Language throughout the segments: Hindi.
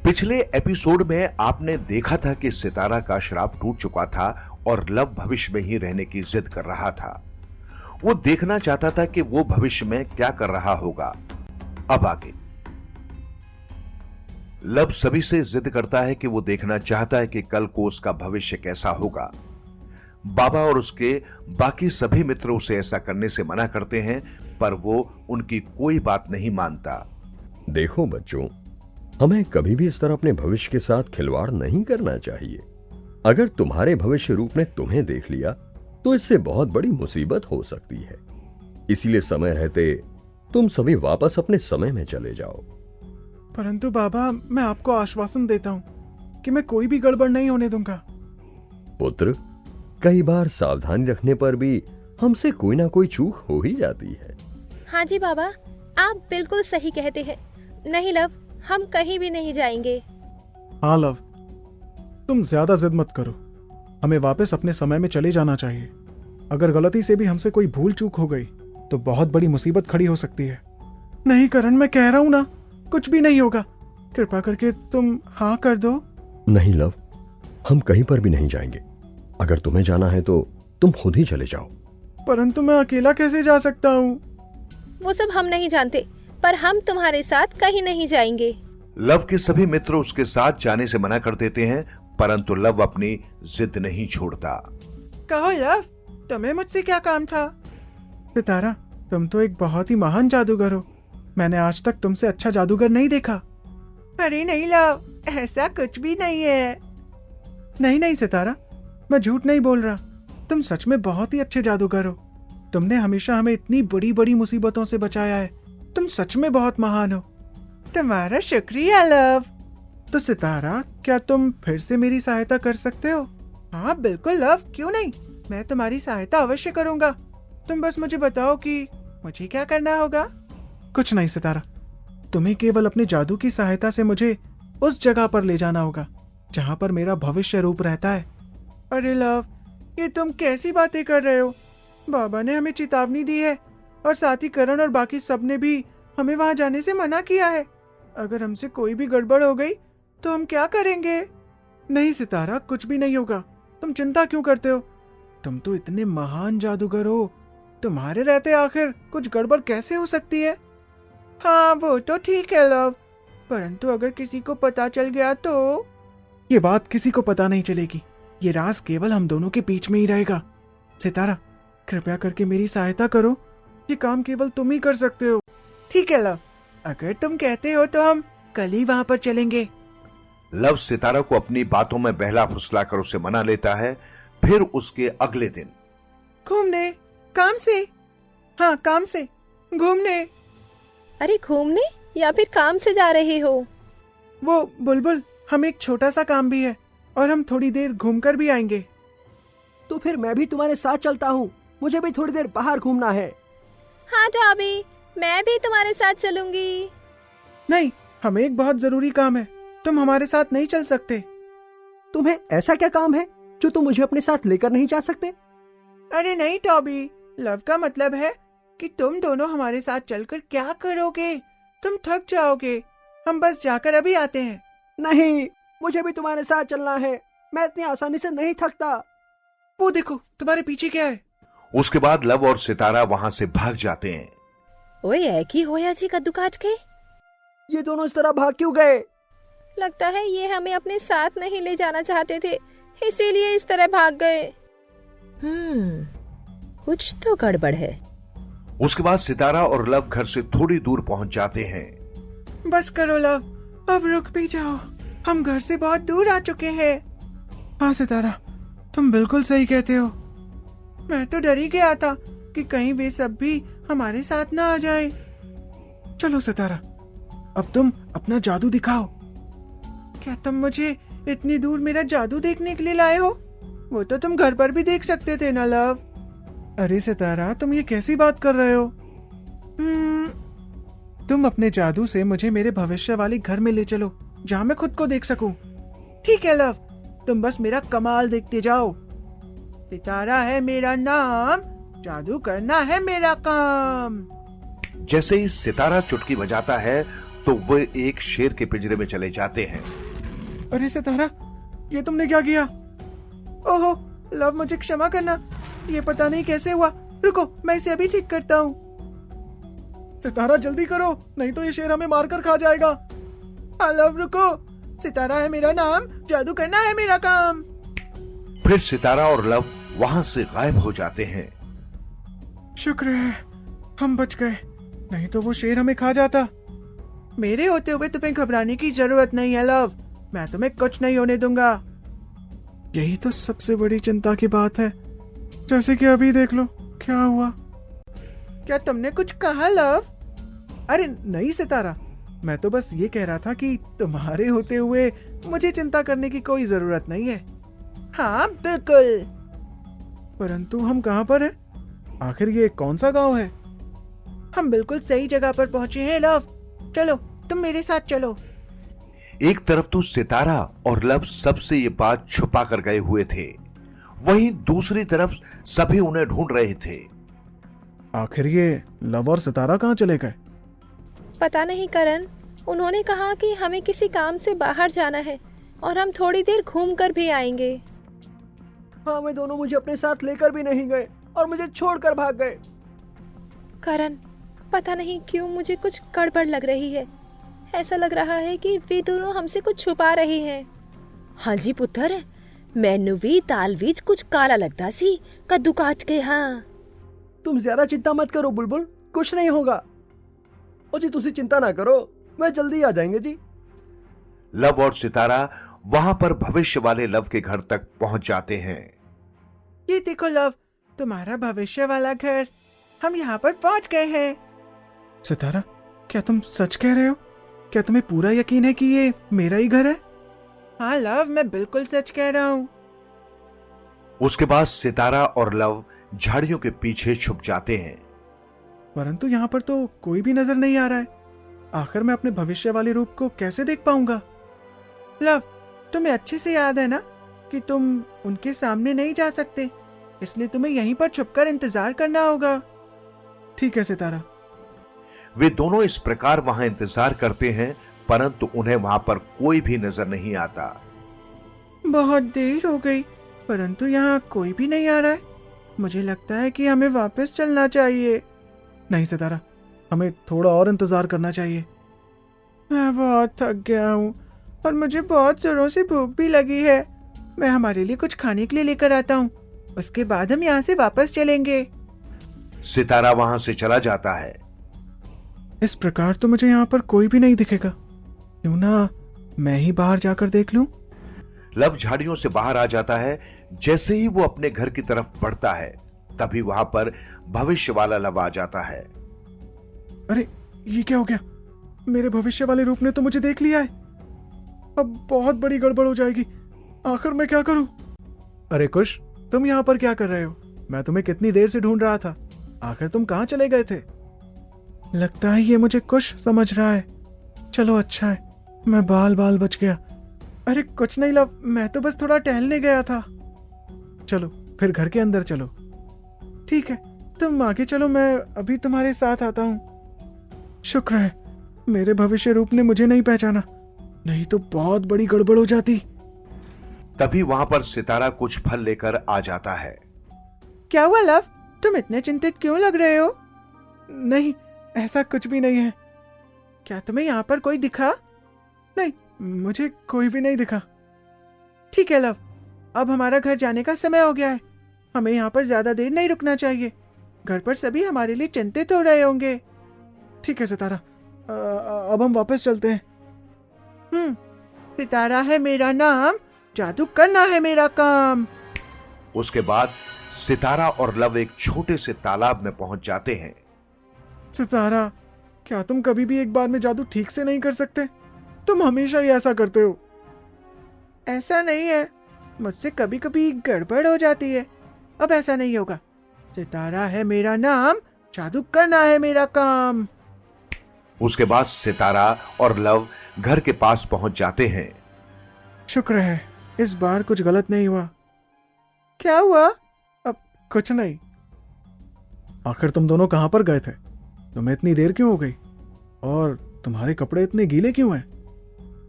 पिछले एपिसोड में आपने देखा था कि सितारा का श्राप टूट चुका था और लव भविष्य में ही रहने की जिद कर रहा था। वो देखना चाहता था कि वो भविष्य में क्या कर रहा होगा। अब आगे लव सभी से जिद करता है कि वो देखना चाहता है कि कल को उसका भविष्य कैसा होगा। बाबा और उसके बाकी सभी मित्र उसे ऐसा करने से मना करते हैं, पर वो उनकी कोई बात नहीं मानता। देखो बच्चों, हमें कभी भी इस तरह अपने भविष्य के साथ खिलवाड़ नहीं करना चाहिए। अगर तुम्हारे भविष्य रूप ने तुम्हें देख लिया तो इससे बहुत बड़ी मुसीबत हो सकती है। इसीलिए समय रहते तुम सभी वापस अपने समय में चले जाओ। परंतु बाबा, मैं आपको आश्वासन देता हूँ कि मैं कोई भी गड़बड़ नहीं होने दूंगा। पुत्र, कई बार सावधानी रखने पर भी हमसे कोई ना कोई चूक हो ही जाती है। हाँ जी बाबा, आप बिल्कुल सही कहते हैं। नहीं लव, हम कहीं भी नहीं जाएंगे। हाँ लव, तुम ज्यादा जिद मत करो। हमें वापस अपने समय में चले जाना चाहिए। अगर गलती से भी हमसे कोई भूल चूक हो गई तो बहुत बड़ी मुसीबत खड़ी हो सकती है। नहीं करण, मैं कह रहा हूं ना, कुछ भी नहीं होगा। कृपा करके तुम हाँ कर दो। नहीं लव, हम कहीं पर भी नहीं जाएंगे। अगर तुम्हें जाना है तो तुम खुद ही चले जाओ। परंतु मैं अकेला कैसे जा सकता हूँ? वो सब हम नहीं जानते, पर हम तुम्हारे साथ कहीं नहीं जाएंगे। लव के सभी मित्र उसके साथ जाने से मना कर देते हैं, परंतु लव अपनी जिद नहीं छोड़ता। कहो लव, तुम्हें मुझसे क्या काम था? सितारा, तुम तो एक बहुत ही महान जादूगर हो। मैंने आज तक तुमसे अच्छा जादूगर नहीं देखा। अरे नहीं लव, ऐसा कुछ भी नहीं है। नहीं सितारा, मैं झूठ नहीं बोल रहा। तुम सच में बहुत ही अच्छे जादूगर हो। तुमने हमेशा हमें इतनी बड़ी बड़ी मुसीबतों से बचाया है। तुम सच में बहुत महान हो। तुम्हारा शुक्रिया लव। तो सितारा, क्या तुम फिर से मेरी सहायता कर सकते हो? हाँ बिल्कुल लव, क्यों नहीं। मैं तुम्हारी सहायता अवश्य करूंगा। तुम बस मुझे बताओ कि मुझे क्या करना होगा। कुछ नहीं सितारा, तुम्हें केवल अपने जादू की सहायता से मुझे उस जगह पर ले जाना होगा जहाँ पर मेरा भविष्य रूप रहता है। अरे लव, ये तुम कैसी बातें कर रहे हो? बाबा ने हमें चेतावनी दी है और साथ ही करण और बाकी सबने भी हमें वहां जाने से मना किया है। अगर हमसे कोई भी गड़बड़ हो गई तो हम क्या करेंगे? नहीं सितारा, कुछ भी नहीं होगा। तुम चिंता क्यों करते हो? तुम तो इतने महान जादूगर हो। तुम्हारे रहते आखिर कुछ गड़बड़ कैसे हो सकती है? हाँ वो तो ठीक है लव, परंतु अगर किसी को पता चल गया तो? ये बात किसी को पता नहीं चलेगी। ये राज केवल हम दोनों के बीच में ही रहेगा। सितारा, कृपया करके मेरी सहायता करो। ये काम केवल तुम ही कर सकते हो। ठीक है लव, अगर तुम कहते हो तो हम कल ही वहां पर चलेंगे। लव सितारा को अपनी बातों में बहला फुसलाकर उसे मना लेता है। फिर उसके अगले दिन घूमने? काम से? हाँ काम से घूमने। अरे घूमने या फिर काम से जा रहे हो? वो बुलबुल, हम एक छोटा सा काम भी है और हम थोड़ी देर घूमकर भी आएंगे। तो फिर मैं भी तुम्हारे साथ चलता हूँ। मुझे भी थोड़ी देर बाहर घूमना है। हाँ टॉबी, मैं भी तुम्हारे साथ चलूंगी। नहीं, हमें एक बहुत जरूरी काम है। तुम हमारे साथ नहीं चल सकते। तुम्हें ऐसा क्या काम है जो तुम मुझे अपने साथ लेकर नहीं जा सकते? अरे नहीं टॉबी, लव का मतलब है कि तुम दोनों हमारे साथ चलकर क्या करोगे? तुम थक जाओगे। हम बस जाकर अभी आते हैं। नहीं, मुझे भी तुम्हारे साथ चलना है। मैं इतनी आसानी से नहीं थकता। वो देखो, तुम्हारे पीछे क्या है? उसके बाद लव और सितारा वहां से भाग जाते हैं। ओए एक ही होया जी कद्दू काट के। ये दोनों इस तरह भाग क्यों गए? लगता है ये हमें अपने साथ नहीं ले जाना चाहते थे, इसीलिए इस तरह भाग गए। कुछ तो गड़बड़ है। उसके बाद सितारा और लव घर से थोड़ी दूर पहुंच जाते हैं। बस करो लव, अब रुक भी जाओ। हम घर से बहुत दूर आ चुके हैं। हाँ सितारा, तुम बिल्कुल सही कहते हो। मैं तो डर ही गया था कि कहीं वे सब भी हमारे साथ ना आ जाएं। चलो सितारा, अब तुम अपना जादू दिखाओ। क्या तुम मुझे इतनी दूर मेरा जादू देखने के लिए लाए हो? वो तो तुम घर पर भी देख सकते थे ना लव। अरे सितारा, तुम ये कैसी बात कर रहे हो? तुम अपने जादू से मुझे मेरे भविष्य वाले घर में ले चलो जहाँ मैं खुद को देख सकूं। ठीक है लव, तुम बस मेरा कमाल देखते जाओ। सितारा है मेरा नाम, जादू करना है मेरा काम। जैसे ही सितारा चुटकी बजाता है तो वे एक शेर के पिंजरे में चले जाते हैं। अरे सितारा, ये तुमने क्या किया? ओहो लव, मुझे क्षमा करना, ये पता नहीं कैसे हुआ। रुको, मैं इसे अभी ठीक करता हूँ। सितारा जल्दी करो, नहीं तो ये शेर हमें मारकर खा जाएगा। हाँ लव रुको, सितारा है मेरा नाम, जादू करना है मेरा काम। फिर सितारा और लव वहां से गायब हो जाते हैं। शुक्र है हम बच गए, नहीं तो वो शेर हमें खा जाता। मेरे होते हुए तुम्हें घबराने की जरूरत नहीं है लव, मैं तुम्हें कुछ नहीं होने दूंगा। यही तो सबसे बड़ी चिंता की बात है, जैसे कि अभी देख लो क्या हुआ। क्या तुमने कुछ कहा लव? अरे नहीं सितारा, मैं तो बस ये कह रहा था कि तुम्हारे होते हुए मुझे चिंता करने की कोई जरूरत नहीं है। हाँ बिल्कुल। परंतु हम कहाँ पर हैं? आखिर ये कौन सा गांव है? हम बिल्कुल सही जगह पर पहुंचे हैं लव, चलो तुम मेरे साथ चलो। एक तरफ तो सितारा और लव सबसे ये बात छुपा कर गए हुए थे, वहीं दूसरी तरफ सभी उन्हें ढूंढ रहे थे। आखिर ये लव और सितारा कहाँ चले गए? पता नहीं करण, उन्होंने कहा कि हमें किसी काम से बाहर जाना है और हम थोड़ी देर घूम कर भी आएंगे। हाँ, वे दोनों मुझे अपने साथ लेकर भी नहीं गए और मुझे छोड़कर भाग गए। करण, पता नहीं क्यों मुझे कुछ गड़बड़ लग रही है। ऐसा लग रहा है कि वे दोनों हमसे कुछ छुपा रहे हैं। हाँ जी पुत्र, मैनू भी दाल विच कुछ काला लगता सी, कद्दू काट के। हाँ तुम ज्यादा चिंता मत करो बुलबुल, कुछ नहीं होगा। ओ जी तुसी चिंता ना करो, मैं जल्दी आ जाएंगे जी। लव और सितारा वहां पर भविष्य वाले लव के घर तक पहुंच जाते हैं। ये देखो लव, तुम्हारा भविष्य वाला घर, हम यहाँ पर पहुंच गए हैं। सितारा, क्या तुम सच कह रहे हो? क्या तुम्हें पूरा यकीन है कि ये मेरा ही घर है? हाँ लव, मैं बिल्कुल सच कह रहा हूँ। उसके बाद सितारा और लव झाड़ियों के पीछे छुप जाते हैं। परंतु यहाँ पर तो कोई भी नजर नहीं आ रहा है। आखिर मैं अपने भविष्य वाले रूप को कैसे देख पाऊंगा? लव, तुम्हें अच्छे से याद है ना कि तुम उनके सामने नहीं जा सकते, इसलिए तुम्हें यहीं पर छुपकर इंतजार करना होगा। ठीक है सितारा। वे दोनों इस प्रकार वहां इंतजार करते हैं, परंतु उन्हें वहां पर कोई भी नजर नहीं आता। बहुत देर हो गई, परंतु यहाँ कोई भी नहीं आ रहा है। मुझे लगता है कि हमें वापस चलना चाहिए। नहीं सितारा, हमें थोड़ा और इंतजार करना चाहिए। मैं बहुत थक गया हूँ और मुझे बहुत जोरों से भूख भी लगी है। मैं हमारे लिए कुछ खाने के लिए लेकर आता हूँ, उसके बाद हम यहाँ से वापस चलेंगे। सितारा वहां से चला जाता है। इस प्रकार तो मुझे यहाँ पर कोई भी नहीं दिखेगा, क्यों ना मैं ही बाहर जाकर देख लूं? लव झाड़ियों से बाहर आ जाता है। जैसे ही वो अपने घर की तरफ बढ़ता है, तभी वहां पर भविष्य वाला लव आ जाता है। अरे ये क्या हो गया? मेरे भविष्य वाले रूप ने तो मुझे देख लिया है। अब बहुत बड़ी गड़बड़ हो जाएगी। आखिर मैं क्या करूं? अरे कुश, तुम यहाँ पर क्या कर रहे हो? मैं तुम्हें कितनी देर से ढूंढ रहा था। आखिर तुम कहाँ चले गए थे? लगता है ये मुझे कुश समझ रहा है। चलो अच्छा है, मैं बाल बच गया। अरे कुछ नहीं लव, मैं तो बस थोड़ा टहलने गया था। चलो फिर घर के अंदर चलो। ठीक है, तुम आगे चलो, मैं अभी तुम्हारे साथ आता हूँ। शुक्र है मेरे भविष्य रूप ने मुझे नहीं पहचाना, नहीं तो बहुत बड़ी गड़बड़ हो जाती। तभी वहां पर सितारा कुछ फल लेकर आ जाता है। क्या हुआ लव, तुम इतने चिंतित क्यों लग रहे हो? नहीं, ऐसा कुछ भी नहीं है। क्या तुम्हें यहाँ पर कोई दिखा? नहीं, मुझे कोई भी नहीं दिखा। ठीक है लव, अब हमारा घर जाने का समय हो गया है। हमें यहाँ पर ज्यादा देर नहीं रुकना चाहिए। घर पर सभी हमारे लिए चिंतित हो रहे होंगे। ठीक है सितारा, अब हम वापस चलते हैं। सितारा है मेरा नाम, जादू करना है मेरा काम। उसके बाद सितारा और लव एक छोटे से तालाब में पहुंच जाते हैं। सितारा, क्या तुम कभी भी एक बार में जादू ठीक से नहीं कर सकते? तुम हमेशा ही ऐसा करते हो। ऐसा नहीं है, मुझसे कभी कभी गड़बड़ हो जाती है। अब ऐसा नहीं होगा। सितारा है मेरा नाम, जादू करना है मेरा काम। उसके बाद सितारा और लव घर के पास पहुंच जाते हैं। शुक्र है इस बार कुछ गलत नहीं हुआ। क्या हुआ? अब कुछ नहीं। आखिर तुम दोनों कहां पर गए थे? तुम्हें इतनी देर क्यों हो गई? और तुम्हारे कपड़े इतने गीले क्यों हैं?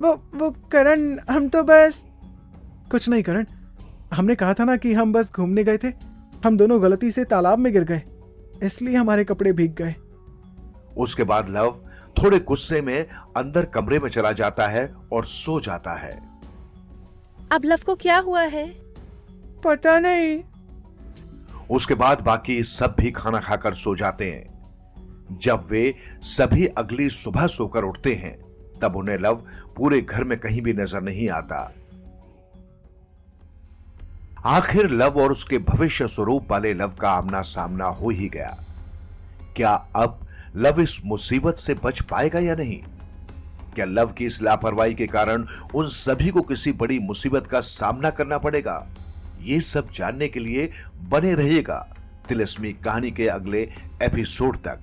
वो करण, हम तो बस। कुछ नहीं करण, हमने कहा था ना कि हम बस घूमने गए थे। हम दोनों गलती से तालाब में गिर गए, इसलिए हमारे कपड़े भीग गए। उसके बाद लव थोड़े गुस्से में अंदर कमरे में चला जाता है और सो जाता है। अब लव को क्या हुआ है? पता नहीं। उसके बाद बाकी सब भी खाना खाकर सो जाते हैं। जब वे सभी अगली सुबह सोकर उठते हैं तब उन्हें लव पूरे घर में कहीं भी नजर नहीं आता। आखिर लव और उसके भविष्य स्वरूप वाले लव का आमना सामना हो ही गया। क्या अब लव इस मुसीबत से बच पाएगा या नहीं? क्या लव की इस लापरवाही के कारण उन सभी को किसी बड़ी मुसीबत का सामना करना पड़ेगा? ये सब जानने के लिए बने रहिएगा तिलिस्मी कहानी के अगले एपिसोड तक।